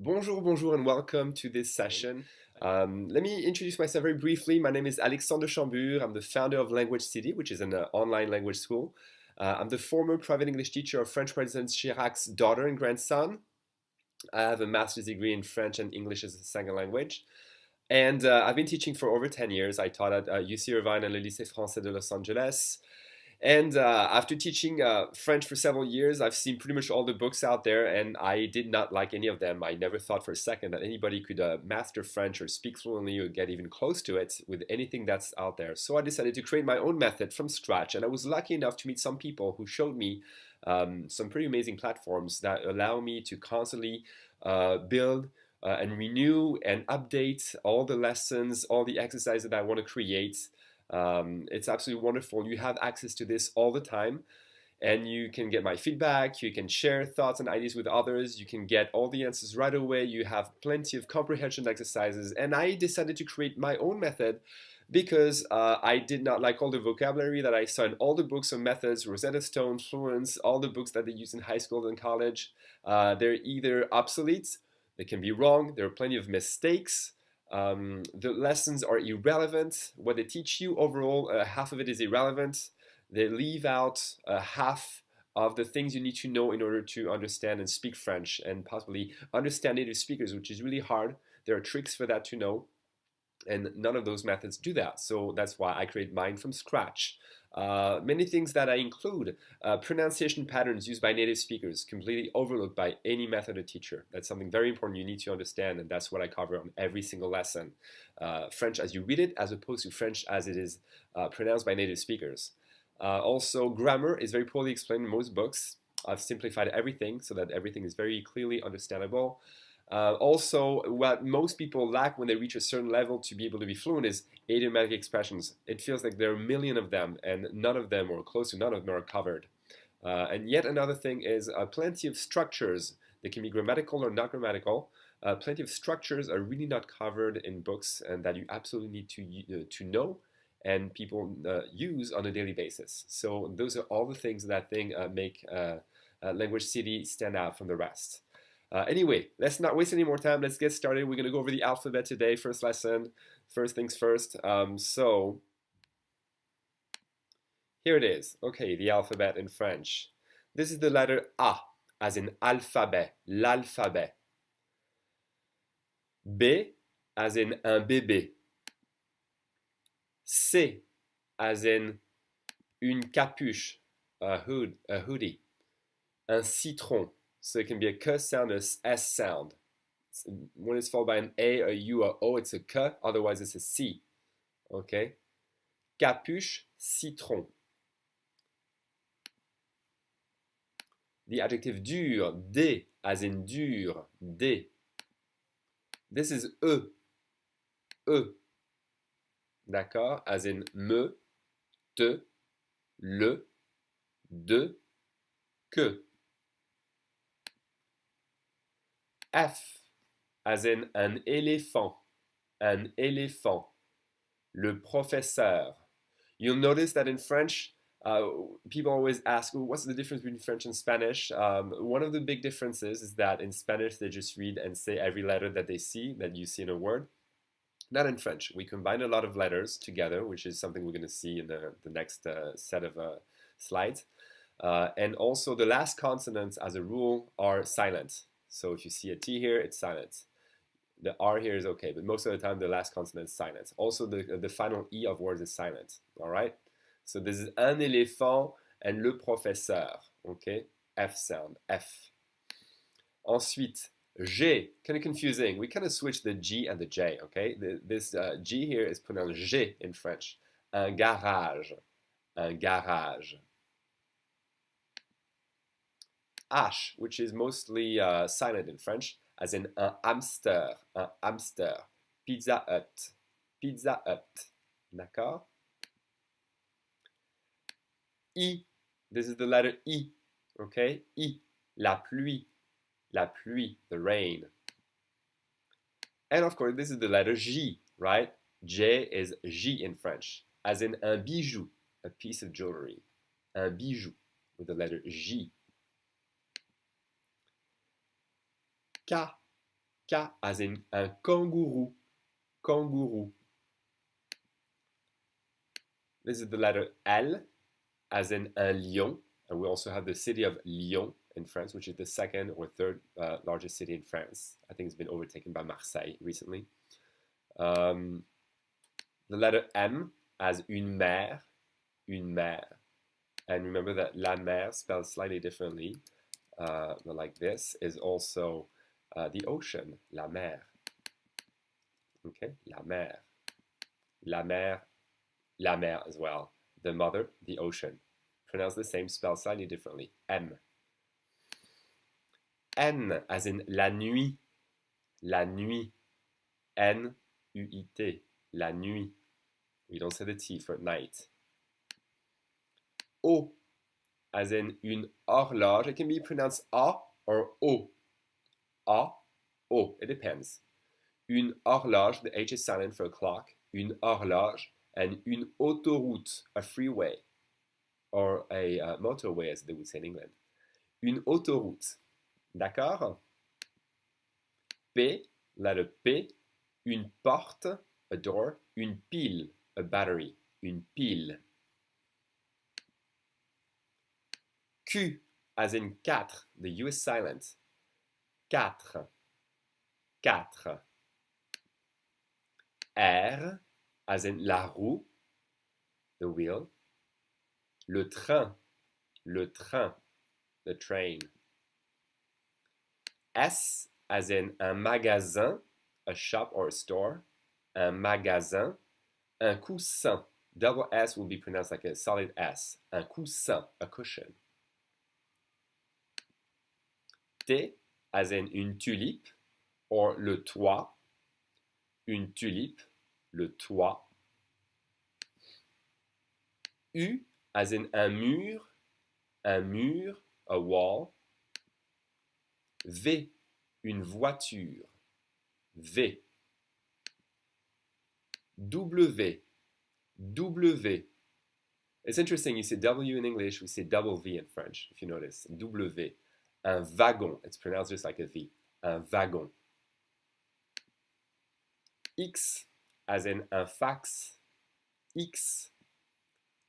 Bonjour, bonjour, and welcome to this session. Let me introduce myself very briefly. My name is Alexandre Chambure. I'm the founder of Language City, which is an online language school. I'm the former private English teacher of French President Chirac's daughter and grandson. I have a master's degree in French and English as a second language. And I've been teaching for over 10 years. I taught at UC Irvine and le Lycée Français de Los Angeles. And after teaching French for several years, I've seen pretty much all the books out there, and I did not like any of them. I never thought for a second that anybody could master French or speak fluently or get even close to it with anything that's out there. So I decided to create my own method from scratch, and I was lucky enough to meet some people who showed me some pretty amazing platforms that allow me to constantly build and renew and update all the lessons, all the exercises that I want to create. It's absolutely wonderful. You have access to this all the time, and you can get my feedback. You can share thoughts and ideas with others. You can get all the answers right away. You have plenty of comprehension exercises. And I decided to create my own method because I did not like all the vocabulary that I saw in all the books on methods, Rosetta Stone, Fluence, all the books that they use in high school and college. They're either obsolete, they can be wrong, there are plenty of mistakes. The lessons are irrelevant. What they teach you overall, half of it is irrelevant. They leave out half of the things you need to know in order to understand and speak French and possibly understand native speakers, which is really hard. There are tricks for that to know, and none of those methods do that. So that's why I create mine from scratch. Many things that I include, pronunciation patterns used by native speakers, completely overlooked by any method or teacher. That's something very important you need to understand, and that's what I cover on every single lesson. French as you read it, as opposed to French as it is pronounced by native speakers. Also, grammar is very poorly explained in most books. I've simplified everything so that everything is very clearly understandable. Also, what most people lack when they reach a certain level to be able to be fluent is idiomatic expressions. It feels like there are a million of them, and none of them, or close to none of them, are covered. And yet another thing is plenty of structures. They can be grammatical or not grammatical. Plenty of structures are really not covered in books, and that you absolutely need to know and people use on a daily basis. So those are all the things that I think make Language City stand out from the rest. Anyway, let's not waste any more time. Let's get started. We're going to go over the alphabet today. First lesson, first things first. So here it is. Okay, the alphabet in French. This is the letter A, as in alphabet, l'alphabet. B, as in un bébé. C, as in une capuche, a hoodie. Un citron. So it can be a K sound or S sound. When it's followed by an A, a U, or O, it's a K. Otherwise, it's a C. Okay? Capuche, citron. The adjective dur, D, as in dur, D. This is E, E. D'accord? As in me, te, le, de, que. F, as in un éléphant, un éléphant. Le professeur. You'll notice that in French, people always ask, well, what's the difference between French and Spanish? One of the big differences is that in Spanish, they just read and say every letter that they see, that you see in a word. Not in French. We combine a lot of letters together, which is something we're going to see in the next set of slides. And also the last consonants, as a rule, are silent. So if you see a T here, it's silent. The R here is okay, but most of the time the last consonant is silent. Also the final E of words is silent, all right? So this is un éléphant and le professeur, okay? F sound, F. Ensuite, G, kind of confusing. We kind of switch the G and the J, okay? This G here is pronounced G in French. Un garage, un garage. H, which is mostly silent in French, as in un hamster, un hamster. Pizza Hut, Pizza Hut. D'accord? I, this is the letter I, okay? I, la pluie, the rain. And of course, this is the letter J, right? J is J in French, as in un bijou, a piece of jewelry. Un bijou, with the letter J. K, K as in un kangourou. Kangourou. This is the letter L as in un lion. And we also have the city of Lyon in France, which is the second or third largest city in France. I think it's been overtaken by Marseille recently. The letter M as une mère. Une mère. And remember that la mer, spelled slightly differently, but like this, is also the ocean, la mer. Okay, la mer. La mer, la mer as well. The mother, the ocean. Pronounce the same, spelled slightly differently. M. N as in la nuit. La nuit. N-U-I-T. La nuit. We don't say the T for night. O as in une horloge. It can be pronounced A or O. A, O. It depends. Une horloge, the H is silent for a clock. Une horloge. And une autoroute, a freeway. Or a motorway, as they would say in England. Une autoroute. D'accord? P, letter P. Une porte, a door. Une pile, a battery. Une pile. Q, as in quatre. The U is silent. Quatre. Quatre. R, as in la roue. The wheel. Le train. Le train. The train. S, as in un magasin. A shop or a store. Un magasin. Un coussin. Double S will be pronounced like a solid S. Un coussin, a cushion. T, as in une tulipe, or le toit. Une tulipe, le toit. U, as in un mur, a wall. V, une voiture, V. W, W. It's interesting, you say W in English, we say double V in French, if you notice. W. Un wagon, it's pronounced just like a V. Un wagon. X, as in un fax. X.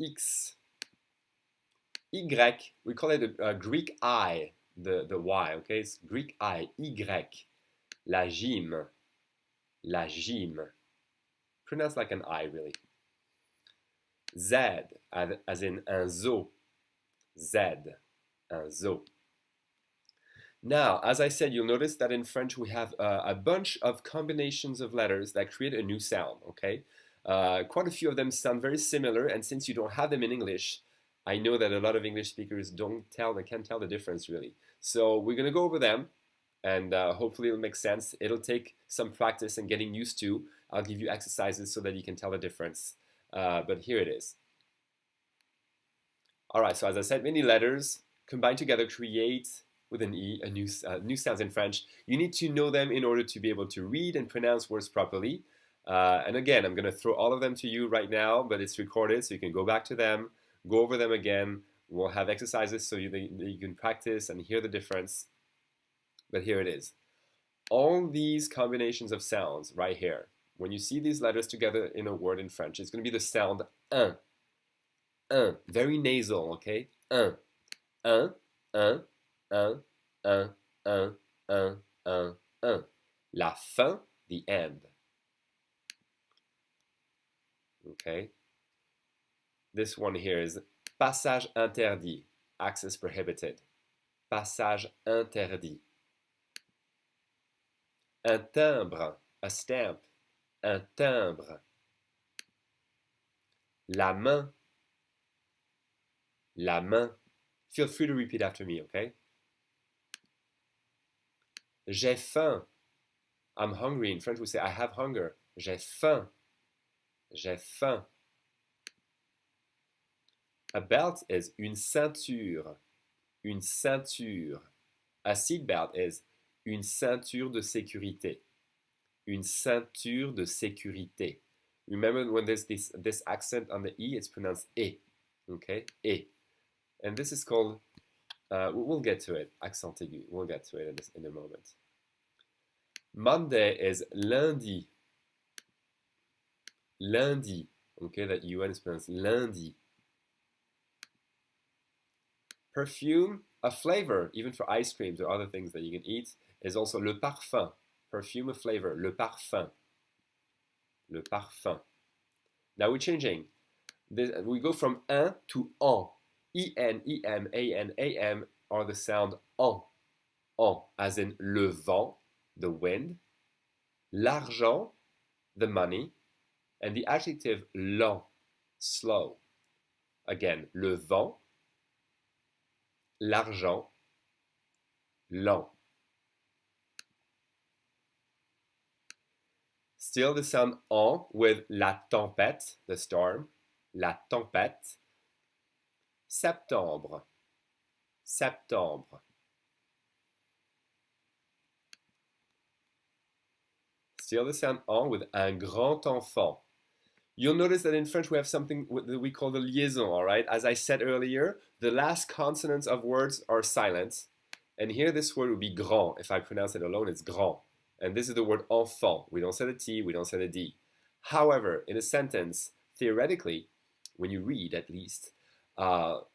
X. Y, we call it a Greek I, the Y, okay? It's Greek I, Y. La gym. La gym. Pronounced like an I, really. Z, as in un zoo. Z, un zoo. Now, as I said, you'll notice that in French we have a bunch of combinations of letters that create a new sound, okay? Quite a few of them sound very similar, and since you don't have them in English, I know that a lot of English speakers can't tell the difference, really. So we're going to go over them, and hopefully it'll make sense. It'll take some practice and getting used to. I'll give you exercises so that you can tell the difference. But here it is. All right, so as I said, many letters combined together create, with an E, a new sounds in French. You need to know them in order to be able to read and pronounce words properly. And again, I'm going to throw all of them to you right now, but it's recorded, so you can go back to them, go over them again. We'll have exercises so you can practice and hear the difference. But here it is. All these combinations of sounds right here, when you see these letters together in a word in French, it's going to be the sound un. Un. Very nasal, okay? Un. Un. Un. Un. Un. Un. Un. Un. Un. La fin, the end. Okay? This one here is passage interdit, access prohibited. Passage interdit. Un timbre, a stamp. Un timbre. La main. La main. Feel free to repeat after me, okay? J'ai faim. I'm hungry. In French, we say I have hunger. J'ai faim. J'ai faim. A belt is une ceinture. Une ceinture. A seatbelt is une ceinture de sécurité. Une ceinture de sécurité. Remember when there's this accent on the E, it's pronounced E. Okay? E. And this is called, we'll get to it, accent aigu. We'll get to it in a moment. Monday is lundi. Lundi. Okay, that UN is pronounced lundi. Perfume, a flavor, even for ice creams or other things that you can eat, is also le parfum. Perfume, a flavor, le parfum. Le parfum. Now we're changing. We go from un to en. En, em, an, am are the sound en. En, as in le vent, the wind, l'argent, the money, and the adjective lent, slow. Again, le vent, l'argent, lent. Still the sound en with la tempête, the storm, la tempête. Septembre, septembre. Still the sound en with un grand enfant. You'll notice that in French we have something that we call the liaison, all right? As I said earlier, the last consonants of words are silent. And here this word would be grand. If I pronounce it alone, it's grand. And this is the word enfant. We don't say the T, we don't say the D. However, in a sentence, theoretically, when you read at least,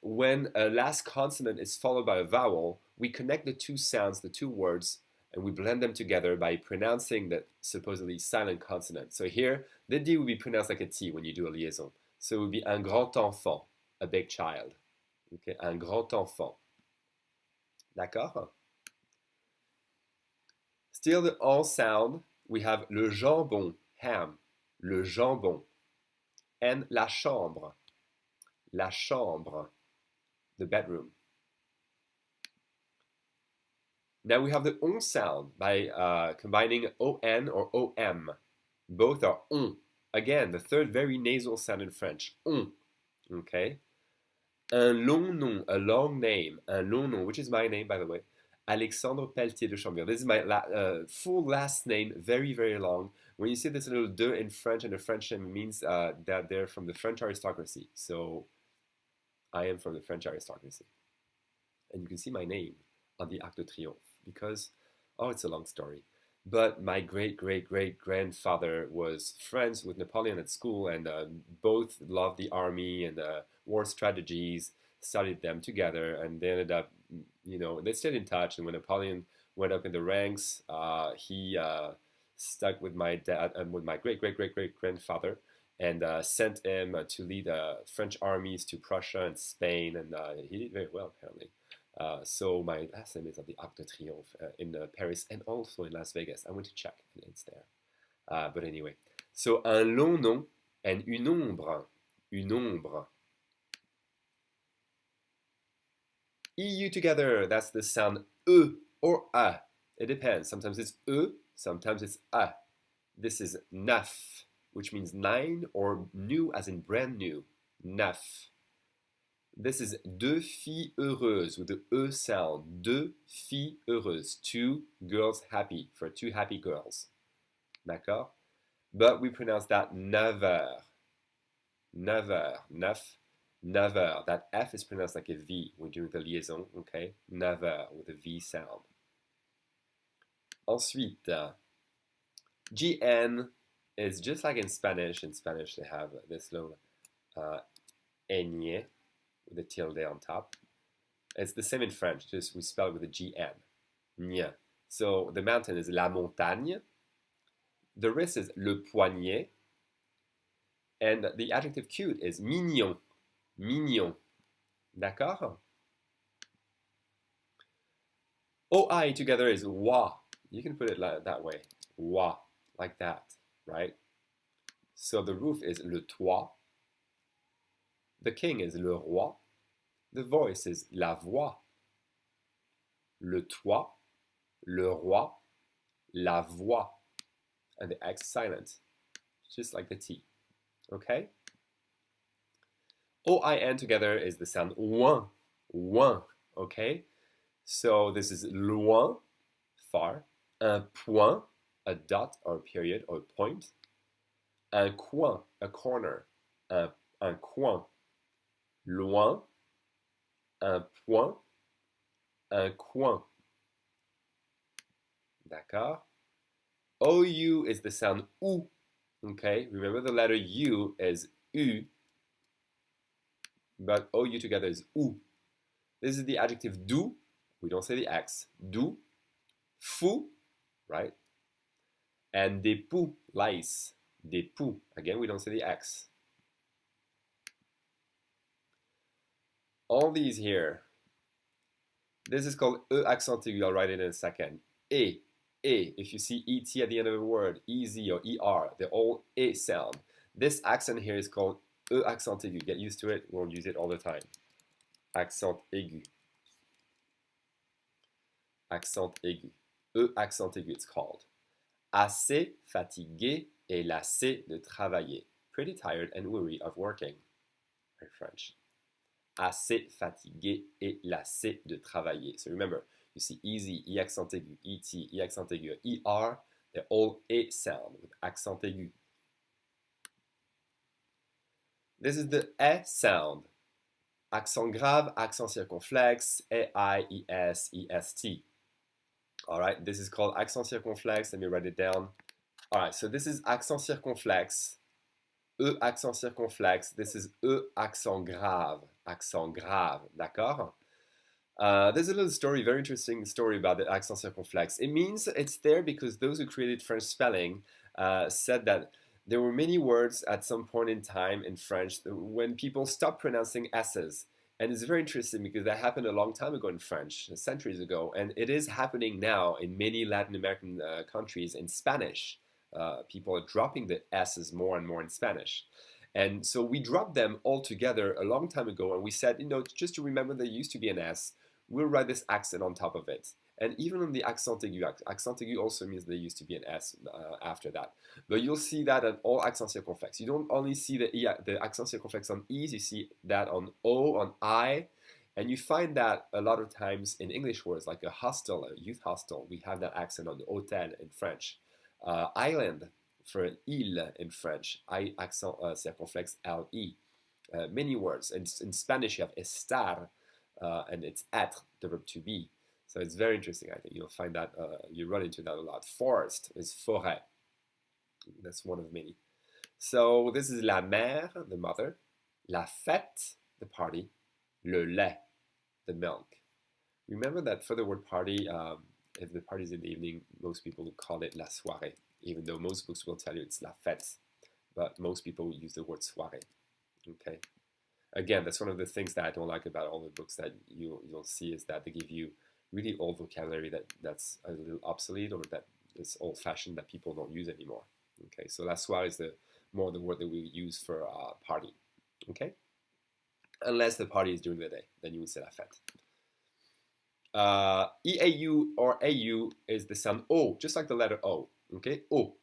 when a last consonant is followed by a vowel, we connect the two sounds, the two words, and we blend them together by pronouncing the supposedly silent consonant. So here, the D would be pronounced like a T when you do a liaison. So it would be un grand enfant, a big child. Okay, un grand enfant. D'accord? Still the en sound, we have le jambon, ham, le jambon, and la chambre, the bedroom. Now we have the on sound by combining on or om. Both are on. Again, the third very nasal sound in French, on. Okay? Un long nom, a long name, un long nom, which is my name, by the way, Alexandre Pelletier de Chambure. This is my full last name, very, very long. When you see this little de in French and a French name, it means that they're from the French aristocracy. So I am from the French aristocracy. And you can see my name on the Arc de Triomphe because, oh, it's a long story. But my great-great-great-grandfather was friends with Napoleon at school and both loved the army and war strategies, studied them together, and they ended up, they stayed in touch. And when Napoleon went up in the ranks, he stuck with my dad and with my great-great-great-great-grandfather and sent him to lead French armies to Prussia and Spain, and he did very well, apparently. So my last name is at the Arc de Triomphe in Paris and also in Las Vegas. I went to check and it's there. But anyway, so un long nom and une ombre. Une ombre. EU together, that's the sound E or A. It depends. Sometimes it's E, sometimes it's A. This is neuf, which means 9, or new as in brand new. Neuf. This is deux filles heureuses with the E sound. Deux filles heureuses. Two girls happy, for two happy girls. D'accord? But we pronounce that never. Never. Neuf. Never. That F is pronounced like a V. We're doing the liaison, okay? Never with a V sound. Ensuite, GN is just like in Spanish. In Spanish, they have this little ñ with a tilde on top. It's the same in French, just we spell it with a GN. Ñ. So the mountain is la montagne. The wrist is le poignet. And the adjective cute is mignon. Mignon. D'accord? OI together is wa. You can put it that way. Wa. Like that, right? So the roof is le toit. The king is le roi. The voice is la voix. Le toit, le roi, la voix. And the X silent, just like the T. Okay? OIN together is the sound ouin. Ouin. Okay? So this is loin, far. Un point, a dot or a period or a point. Un coin, a corner. Un coin. Loin, un point, un coin. D'accord? OU is the sound OU. Okay, remember the letter U is U, but OU together is OU. This is the adjective doux. We don't say the X. Doux. Fou, right? And des poux, lice. Des poux. Again, we don't say the X. All these here, this is called E accent aigu. I'll write it in a second. E. If you see ET at the end of a word, EZ or ER, they're all E sound. This accent here is called E accent aigu. Get used to it. We'll use it all the time. Accent aigu. Accent aigu. E accent aigu, it's called. Assez fatigué et lassé de travailler. Pretty tired and weary of working. Very French. Assez fatigué et lassé de travailler. So remember, you see easy, E accent aigu, ET, E accent aigu, ER, they're all E sound with accent aigu. This is the E sound. Accent grave, accent circonflexe, E-I-E-S, E-S-T. All right, this is called accent circonflexe. Let me write it down. All right, so this is accent circonflexe. E accent circonflexe. This is E accent grave. Accent grave, d'accord? There's a little story, very interesting story about the accent circonflexe. It means it's there because those who created French spelling said that there were many words at some point in time in French when people stopped pronouncing S's. And it's very interesting because that happened a long time ago in French, centuries ago, and it is happening now in many Latin American countries in Spanish. People are dropping the S's more and more in Spanish. And so we dropped them all together a long time ago, and we said, you know, just to remember there used to be an S, we'll write this accent on top of it. And even on the accent aigu also means there used to be an S after that. But you'll see that on all accent circonflexe. You don't only see the accent circonflexe on E's, you see that on O, on I, and you find that a lot of times in English words, like a hostel, a youth hostel, we have that accent on the hôtel in French. Island, for an île in French, accent circonflexe L-E. Many words. In Spanish, you have estar, and it's être, the verb to be. So it's very interesting, I think. You'll find that, you run into that a lot. Forest is forêt. That's one of many. So this is la mère, the mother. La fête, the party. Le lait, the milk. Remember that for the word party, if the party is in the evening, most people will call it la soirée, even though most books will tell you it's la fête. But most people will use the word soirée. Okay. Again, that's one of the things that I don't like about all the books that you'll see is that they give you really old vocabulary that's a little obsolete or that is old-fashioned that people don't use anymore. Okay, so la soirée is more the word that we use for party. Okay, unless the party is during the day, then you would say la fête. EAU or AU is the sound O, just like the letter O. Okay, O.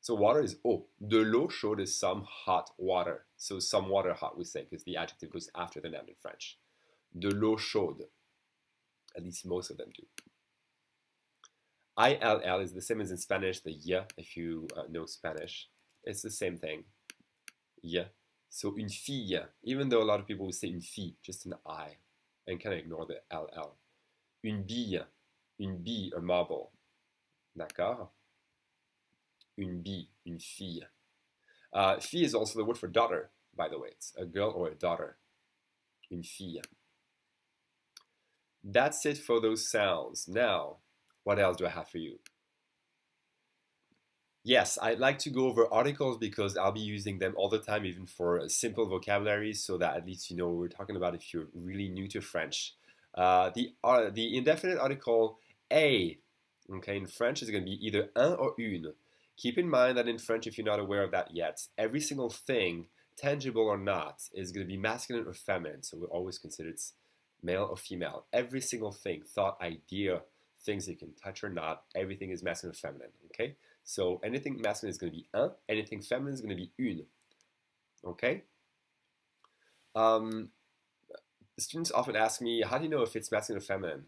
So water is O. De l'eau chaude is some hot water. So some water hot we say because the adjective goes after the noun in French. De l'eau chaude. At least most of them do. ILL is the same as in Spanish, the y, if you know Spanish. It's the same thing. Y. So une fille, even though a lot of people will say une fille, just an I, and kind of ignore the LL. Une bille, a marble. D'accord? Une bille, une fille. Fille is also the word for daughter, by the way. It's a girl or a daughter. Une fille. That's it for those sounds. Now, what else do I have for you? Yes, I'd like to go over articles because I'll be using them all the time, even for simple vocabulary, so that at least you know what we're talking about if you're really new to French. The indefinite article a, okay, in French is going to be either un or une. Keep in mind that in French, if you're not aware of that yet, every single thing, tangible or not, is going to be masculine or feminine. So we always consider it's male or female. Every single thing, thought, idea, things you can touch or not, everything is masculine or feminine, okay? So anything masculine is going to be un, anything feminine is going to be une, okay? Students often ask me, how do you know if it's masculine or feminine?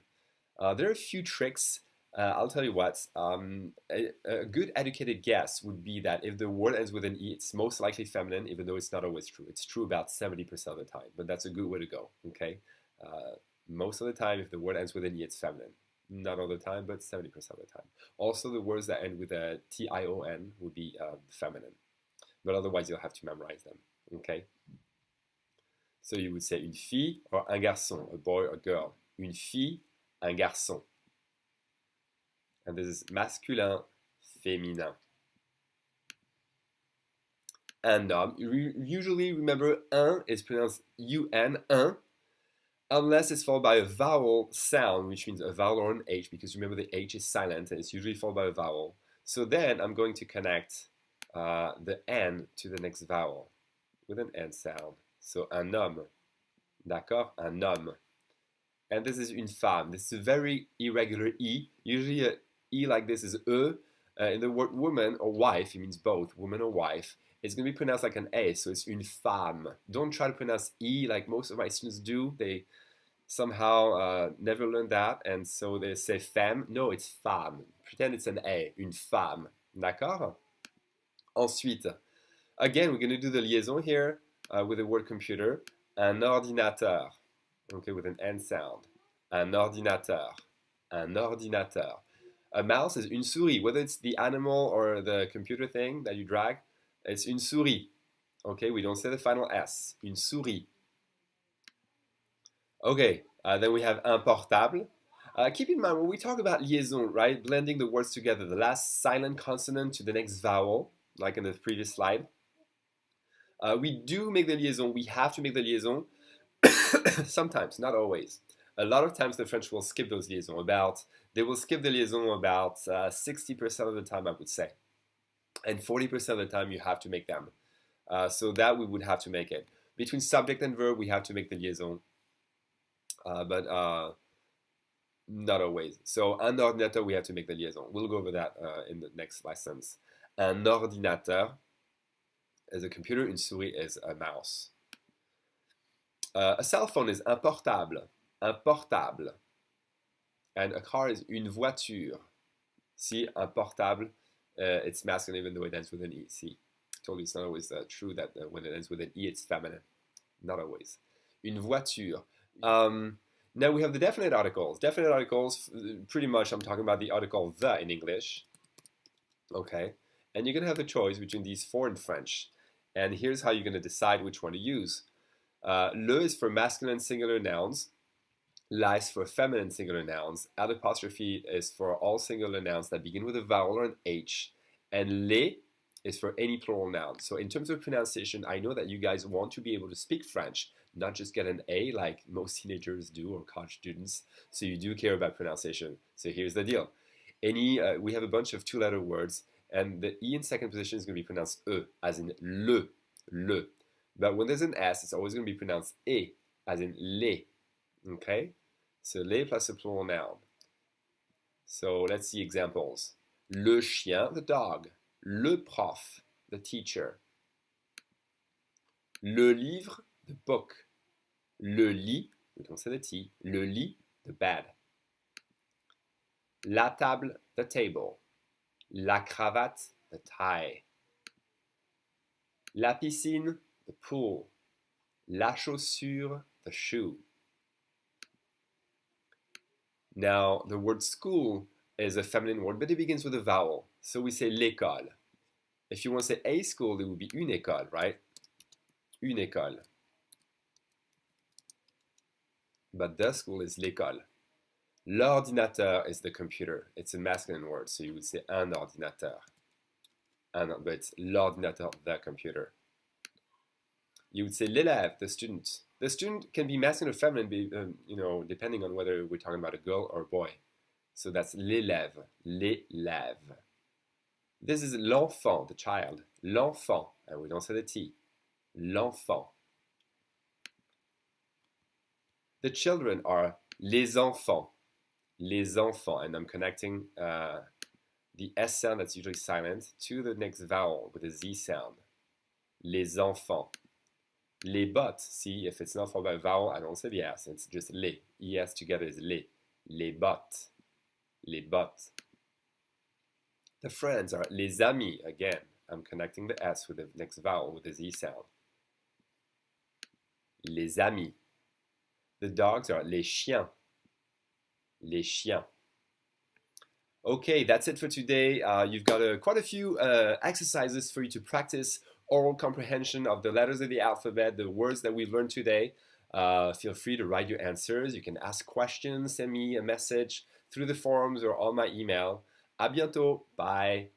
There are a few tricks. I'll tell you what, a good educated guess would be that if the word ends with an E, it's most likely feminine, even though it's not always true. It's true about 70% of the time, but that's a good way to go, okay? Most of the time, if the word ends with an E, it's feminine. Not all the time, but 70% of the time. Also, the words that end with a tion would be feminine. But otherwise, you'll have to memorize them. Okay? So you would say une fille or un garçon, a boy or girl. Une fille, un garçon. And this is masculin, féminin. Un homme. Usually, remember, un is pronounced un, unless it's followed by a vowel sound, which means a vowel or an H, because remember the H is silent and it's usually followed by a vowel. So then I'm going to connect the N to the next vowel with an N sound. So un homme, d'accord, un homme. And this is une femme. This is a very irregular E. Usually a E like this is E. In the word woman or wife, it means both, woman or wife. It's going to be pronounced like an A, so it's une femme. Don't try to pronounce E like most of my students do. They somehow never learned that, and so they say femme. No, it's femme. Pretend it's an A, une femme. D'accord? Ensuite, again, we're going to do the liaison here with the word computer. Un ordinateur. Okay, with an N sound. Un ordinateur. Un ordinateur. A mouse is une souris. Whether it's the animal or the computer thing that you drag, it's une souris. Okay, we don't say the final S. Une souris. Okay, then we have un portable. Keep in mind, when we talk about liaison, right, blending the words together, the last silent consonant to the next vowel, like in the previous slide, we do make the liaison. We have to make the liaison. Sometimes, not always. A lot of times the French will skip those liaisons. They will skip the liaison about 60% of the time, I would say. And 40% of the time you have to make them. So that we would have to make it. Between subject and verb, we have to make the liaison. But not always. So un ordinateur, we have to make the liaison. We'll go over that in the next lessons. Un ordinateur is a computer, une souris is a mouse. A cell phone is un portable. Un portable. And a car is une voiture. See, un portable, it's masculine even though it ends with an E. See, I told you it's not always true that when it ends with an E, it's feminine. Not always. Une voiture. Now we have the definite articles. Definite articles, pretty much I'm talking about the article the in English. Okay. And you're going to have the choice between these four in French. And here's how you're going to decide which one to use. Le is for masculine singular nouns. La is for feminine singular nouns. Apostrophe is for all singular nouns that begin with a vowel or an H. And les is for any plural noun. So in terms of pronunciation, I know that you guys want to be able to speak French, not just get an A like most teenagers do or college students. So you do care about pronunciation. So here's the deal. We have a bunch of two-letter words, and the E in second position is going to be pronounced E, as in le. But when there's an S, it's always going to be pronounced E, as in les. Okay? So les plus a plural noun. So let's see examples. Le chien, the dog. Le prof, the teacher. Le livre, the book. Le lit, we don't say the T. Le lit, the bed. La table, the table. La cravate, the tie. La piscine, the pool. La chaussure, the shoe. Now, the word school is a feminine word, but it begins with a vowel. So we say l'école. If you want to say a school, it would be une école, right? Une école. But the school is l'école. L'ordinateur is the computer. It's a masculine word, so you would say un ordinateur. But it's l'ordinateur, the computer. You would say l'élève, the student. The student can be masculine or feminine, depending on whether we're talking about a girl or a boy. So that's l'élève, l'élève. This is l'enfant, the child. L'enfant, and we don't say the T. L'enfant. The children are les enfants. Les enfants, and I'm connecting the S sound that's usually silent to the next vowel with a Z sound. Les enfants. Les bottes, see, if it's not followed by a vowel, I don't say the S, it's just les. ES together is les. Les bottes. Les bottes. The friends are les amis, again. I'm connecting the S with the next vowel with the Z sound. Les amis. The dogs are les chiens. Les chiens. Okay, that's it for today. You've got quite a few exercises for you to practice oral comprehension of the letters of the alphabet, the words that we've learned today. Feel free to write your answers. You can ask questions, send me a message through the forums or on my email. À bientôt. Bye.